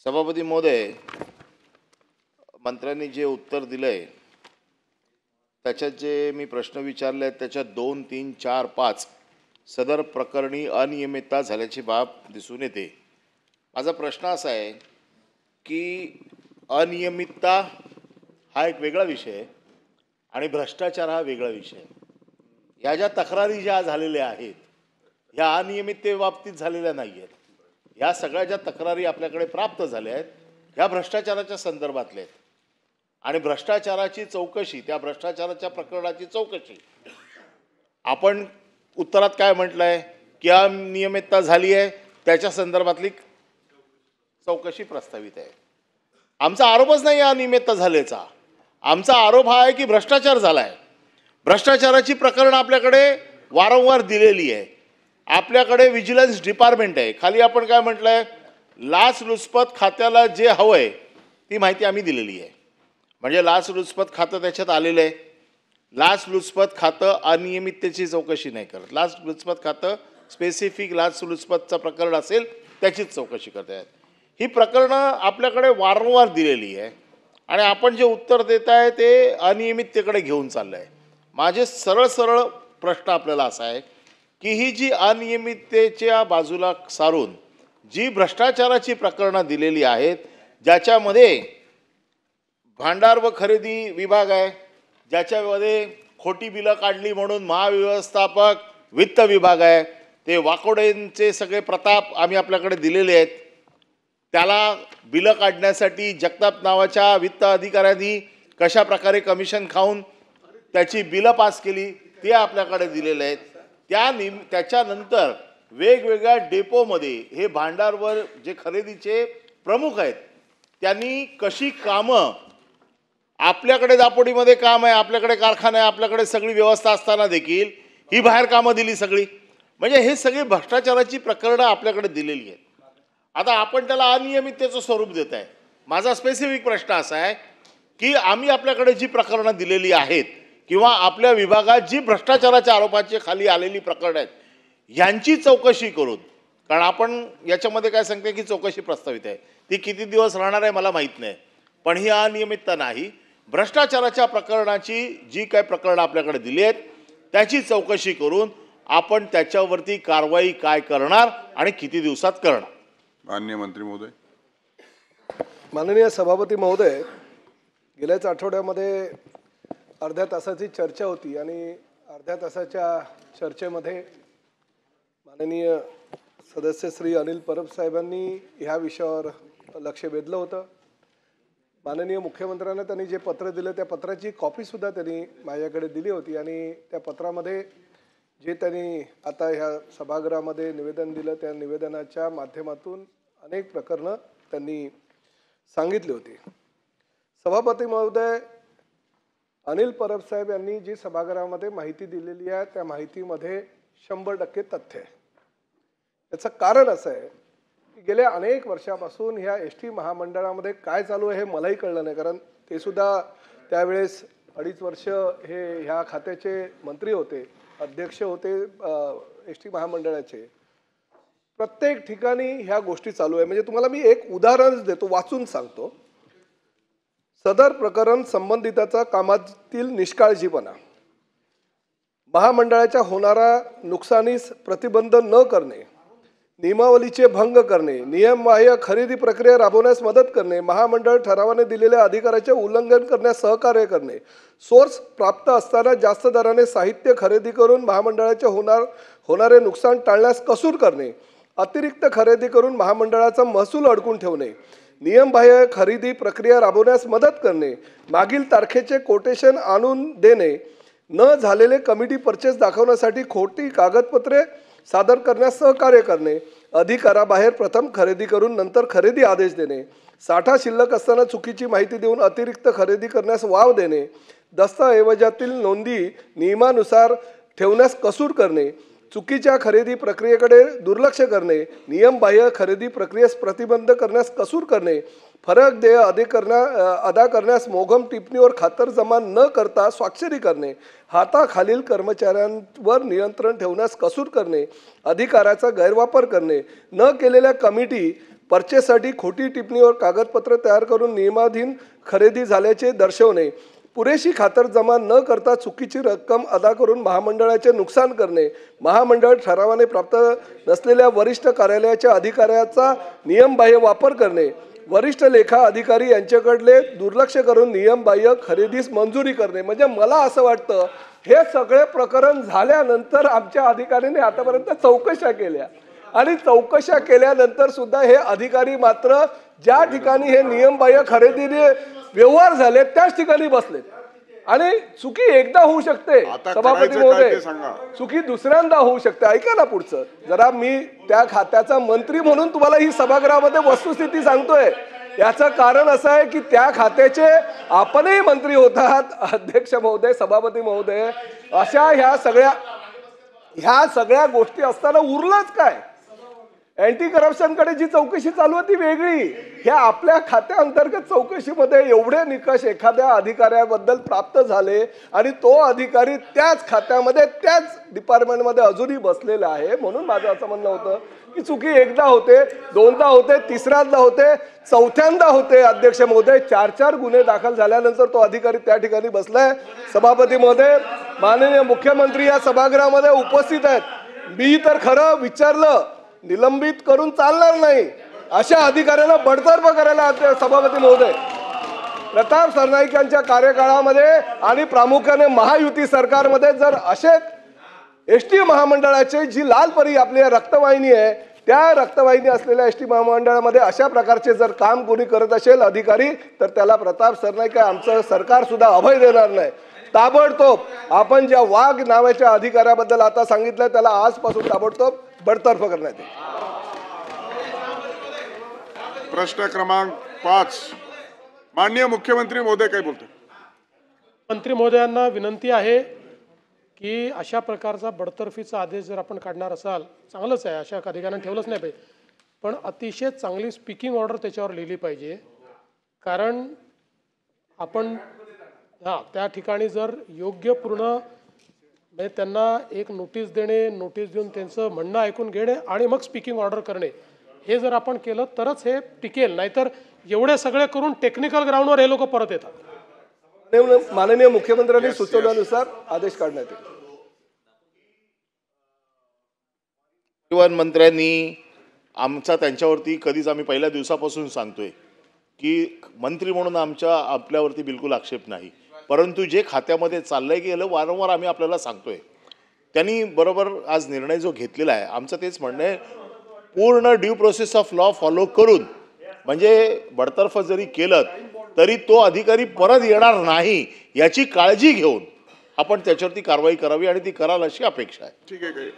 सभापती महोदय, मंत्र्यांनी जे उत्तर दिलंय त्याच्यात जे मी प्रश्न विचारले आहेत त्याच्यात 2, 3, 4, 5 सदर प्रकरणी अनियमितता झाल्याची बाब दिसून येते। माझा प्रश्न असा आहे की अनियमितता हा एक वेगळा विषय आहे आणि भ्रष्टाचार हा वेगळा विषय आहे। या ज्या तक्रारी ज्या झालेल्या आहेत या अनियमिततेबाबतीत झालेल्या नाही आहेत। या सगळ्या ज्या तक्रारी आपल्याकडे प्राप्त झाल्या आहेत ह्या भ्रष्टाचाराच्या संदर्भातल्या आहेत आणि भ्रष्टाचाराची चौकशी, त्या भ्रष्टाचाराच्या प्रकरणाची चौकशी आपण उत्तरात काय म्हटलंय की अनियमितता झाली आहे त्याच्या संदर्भातली चौकशी प्रस्तावित आहे। आमचा आरोपच नाही अनियमितता झाल्याचा, आमचा आरोप हा आहे की भ्रष्टाचार झालाय। भ्रष्टाचाराची प्रकरण आपल्याकडे वारंवार दिलेली आहे। आपल्याकडे विजिलन्स डिपार्टमेंट आहे, खाली आपण काय म्हटलंय लाचलुचपत खात्याला जे हवंय ती माहिती आम्ही दिलेली आहे। म्हणजे लाचलुचपत खातं त्याच्यात आलेलं आहे। लाचलुचपत खातं अनियमिततेची चौकशी नाही करत, लाचलुचपत खातं स्पेसिफिक लाचलुचपतचं प्रकरण असेल त्याचीच चौकशी करत आहेत। ही प्रकरणं आपल्याकडे वारंवार दिलेली आहे आणि आपण जे उत्तर देत आहे ते अनियमिततेकडे घेऊन चाललं आहे। माझे सरळ प्रश्न आपल्याला असा आहे की ही जी अनियमिततेच्या बाजूला सारून जी भ्रष्टाचाराची प्रकरणं दिलेली आहेत, ज्याच्यामध्ये भांडार व खरेदी विभाग आहे, ज्याच्यामध्ये खोटी बिलं काढली म्हणून महाव्यवस्थापक वित्त विभाग आहे, ते वाकोडेंचे सगळे प्रताप आम्ही आपल्याकडे दिलेले आहेत। त्याला बिलं काढण्यासाठी जगताप नावाच्या वित्त अधिकाऱ्यांनी कशा प्रकारे कमिशन खाऊन त्याची बिलं पास केली ते आपल्याकडे दिलेले आहेत। त्याच्यानंतर वेगवेगळ्या डेपोमध्ये हे भांडारवर जे खरेदीचे प्रमुख आहेत त्यांनी कशी कामं, आपल्याकडे दापोडीमध्ये काम आहे, आपल्याकडे कारखाना आहे, आपल्याकडे सगळी व्यवस्था असताना देखील ही बाहेर कामं दिली सगळी। म्हणजे हे सगळे भ्रष्टाचाराची प्रकरणं आपल्याकडे दिलेली आहेत। आता आपण त्याला अनियमिततेचं स्वरूप देत आहे। माझा स्पेसिफिक प्रश्न असा आहे की आम्ही आपल्याकडे जी प्रकरणं दिलेली आहेत किंवा आपल्या विभागात जी भ्रष्टाचाराच्या आरोपाची खाली आलेली प्रकरणं आहेत यांची चौकशी करून, कारण आपण याच्यामध्ये काय सांगते की चौकशी प्रस्तावित आहे, ती किती दिवस राहणार आहे मला माहीत नाही, पण ही अनियमितता नाही, भ्रष्टाचाराच्या प्रकरणाची जी काय प्रकरणं आपल्याकडे दिली आहेत त्याची चौकशी करून आपण त्याच्यावरती कारवाई काय करणार आणि किती दिवसात करणार। माननीय मंत्री महोदय। माननीय सभापती महोदय, गेल्याच आठवड्यामध्ये अर्ध्या तासाची चर्चा होती आणि अर्ध्या तासाच्या चर्चेमध्ये माननीय सदस्य श्री अनिल परब साहेबांनी ह्या विषयावर लक्ष वेधलं होतं। माननीय मुख्यमंत्र्यांना त्यांनी जे पत्र दिलं त्या पत्राची कॉपीसुद्धा त्यांनी माझ्याकडे दिली होती आणि त्या पत्रामध्ये जे त्यांनी आता ह्या सभागृहामध्ये निवेदन दिलं त्या निवेदनाच्या माध्यमातून अनेक प्रकरणं त्यांनी सांगितली होती। सभापती महोदय, अनिल परब साहेब यांनी जी सभागृहामध्ये माहिती दिलेली आहे त्या माहितीमध्ये 100% तथ्य आहे। याचं कारण असं आहे की गेल्या अनेक वर्षापासून ह्या एसटी महामंडळामध्ये काय चालू आहे हे मलाही कळलं नाही, कारण ते सुद्धा त्यावेळेस 2.5 वर्ष हे ह्या खात्याचे मंत्री होते, अध्यक्ष होते एसटी महामंडळाचे। प्रत्येक ठिकाणी ह्या गोष्टी चालू आहे। म्हणजे तुम्हाला मी एक उदाहरण देतो, वाचून सांगतो। सदर प्रकरण संबंधिताचा कामातील निष्काळजीपणा, महामंडळाच्या होणारा नुकसानीस प्रतिबंध न करणे, नियमावलीचे भंग करणे, नियमबाह्य खरेदी प्रक्रिया राबवण्यास मदत करणे, महामंडळ ठरावाने दिलेल्या अधिकाराचे उल्लंघन करण्यास सहकार्य करणे, सोर्स प्राप्त असताना जास्त दराने साहित्य खरेदी करून महामंडळाचे होणारे नुकसान टाळण्यास कसूर करणे, अतिरिक्त खरेदी करून महामंडळाचा महसूल अडकून ठेवणे, नियमबाह्य खरेदी प्रक्रिया राबवण्यास मदत करणे, मागील तारखेचे कोटेशन आणून देणे, न झालेले कमिटी परचेस दाखवण्यासाठी खोटी कागदपत्रे सादर करण्यास सहकार्य करणे, अधिकाराबाहेर प्रथम खरेदी करून नंतर खरेदी आदेश देणे, साठा शिल्लक असताना चुकीची माहिती देऊन अतिरिक्त खरेदी करण्यास वाव देणे, दस्तऐवजातील नोंदी नियमानुसार ठेवण्यास कसूर करणे, चुकीच्या खरेदी प्रक्रियेकडे दुर्लक्ष करणे, नियमबाह्य खरेदी प्रक्रियेस प्रतिबंध करण्यास कसूर करणे, फरक देय अदा करण्यास मोघम टिप्पणीवर खातरजमा न करता स्वाक्षरी करणे, हाताखालील कर्मचाऱ्यांवर नियंत्रण ठेवण्यास कसूर करणे, अधिकाराचा गैरवापर करणे, न केलेल्या कमिटी पर्चेससाठी खोटी टिप्पणीवर कागदपत्र तयार करून नियमाधीन खरेदी झाल्याचे दर्शवणे, पुरेशी खातरजमा न करता चुकीची रक्कम अदा करून महामंडळाचे नुकसान करणे, महामंडळ ठरावाने प्राप्त नसलेल्या वरिष्ठ कार्यालयाच्या अधिकाऱ्याचा नियमबाह्य वापर करणे, वरिष्ठ लेखा अधिकारी यांच्याकडले दुर्लक्ष करून नियमबाह्य खरेदीस मंजुरी करणे. म्हणजे मला असं वाटतं हे सगळे प्रकरण झाल्यानंतर आमच्या अधिकाऱ्यांनी आतापर्यंत चौकशा केल्या आणि चौकशा केल्यानंतर सुद्धा हे अधिकारी मात्र ज्या ठिकाणी हे नियमबाह्य खरेदीने व्यवहार झाले त्याच ठिकाणी बसले. आणि चुकी एकदा होऊ शकते सभापती महोदय, चुकी दुसऱ्यांदा होऊ शकते. ऐका ना पुढचं जरा, मी त्या खात्याचा मंत्री म्हणून तुम्हाला ही सभागृहामध्ये वस्तुस्थिती सांगतोय. याचं कारण असं आहे की त्या खात्याचे आपणही मंत्री होतात अध्यक्ष महोदय, सभापती महोदय. अशा ह्या सगळ्या गोष्टी असताना उरलंच काय? अँटी करप्शनकडे जी चौकशी चालू होती वेगळी, ह्या आपल्या खात्याअंतर्गत चौकशीमध्ये एवढे निकष एखाद्या अधिकाऱ्याबद्दल प्राप्त झाले आणि तो अधिकारी त्याच खात्यामध्ये त्याच डिपार्टमेंटमध्ये अजूनही बसलेला आहे. म्हणून माझं असं म्हणणं होतं की चुकी एकदा होते, दोनदा होते, तिसऱ्यांदा होते, चौथ्यांदा होते. अध्यक्ष महोदय, 4 गुन्हे दाखल झाल्यानंतर तो अधिकारी त्या ठिकाणी बसलाय. सभापती महोदय, माननीय मुख्यमंत्री या सभागृहामध्ये उपस्थित आहेत. मी तर खरं विचारलं, निलंबित करून चालणार नाही, अशा अधिकाऱ्यांना बडतर्फ करायला सभापती महोदय. प्रताप सरनाईक यांच्या कार्यकाळामध्ये आणि प्रामुख्याने महायुती सरकारमध्ये जर असे एसटी महामंडळाचे जी लालपरी आपली रक्तवाहिनी आहे, त्या रक्तवाहिनी असलेल्या एसटी महामंडळामध्ये अशा प्रकारचे जर काम कोणी करत असेल अधिकारी, तर त्याला प्रताप सरनाईक आमचं सरकार सुद्धा अभय देणार नाही. ताबडतोब आपण ज्या वाघ नावाच्या अधिकाऱ्याबद्दल आता सांगितलं त्याला आजपासून ताबडतोब बडतर्फ करण्यात येईल. प्रश्न क्रमांक 5, माननीय मुख्यमंत्री महोदय काय बोलतो? मंत्री महोदयांना विनंती आहे की अशा प्रकारचा बडतर्फीचा आदेश जर आपण काढणार असाल, चांगलंच आहे, अशा अधिकाऱ्यांना ठेवलंच नाही पाहिजे, पण अतिशय चांगली स्पीकिंग ऑर्डर त्याच्यावर लिहिली पाहिजे. कारण आपण त्या ठिकाणी जर योग्य पूर्ण म्हणजे त्यांना एक नोटीस देणे, नोटीस देऊन त्यांचं म्हणणं ऐकून घेणे आणि मग स्पीकिंग ऑर्डर करणे, हे जर आपण केलं तरच हे टिकेल. नाहीतर एवढे सगळे करून टेक्निकल ग्राउंडवर हे लोक परत येतात. माननीय मुख्यमंत्र्यांनी सुचवल्यानुसार आदेश काढण्यात येईल. परिवहन मंत्र्यांनी आमचा त्यांच्यावरती कधीच आम्ही पहिल्या दिवसापासून सांगतोय की मंत्री म्हणून आपल्यावरती बिलकुल आक्षेप नाही, परंतु जे खात्यामध्ये चाललंय गेलं वारंवार आम्ही आपल्याला सांगतोय. त्यांनी बरोबर आज निर्णय जो घेतलेला आहे, आमचं तेच म्हणणं आहे, पूर्ण due process of law follow करून, म्हणजे बडतर्फ जरी केलं तरी तो अधिकारी परत येणार नाही याची काळजी घेऊन आपण त्याच्यावरती कारवाई करावी आणि ती कराल अशी अपेक्षा आहे. ठीक आहे.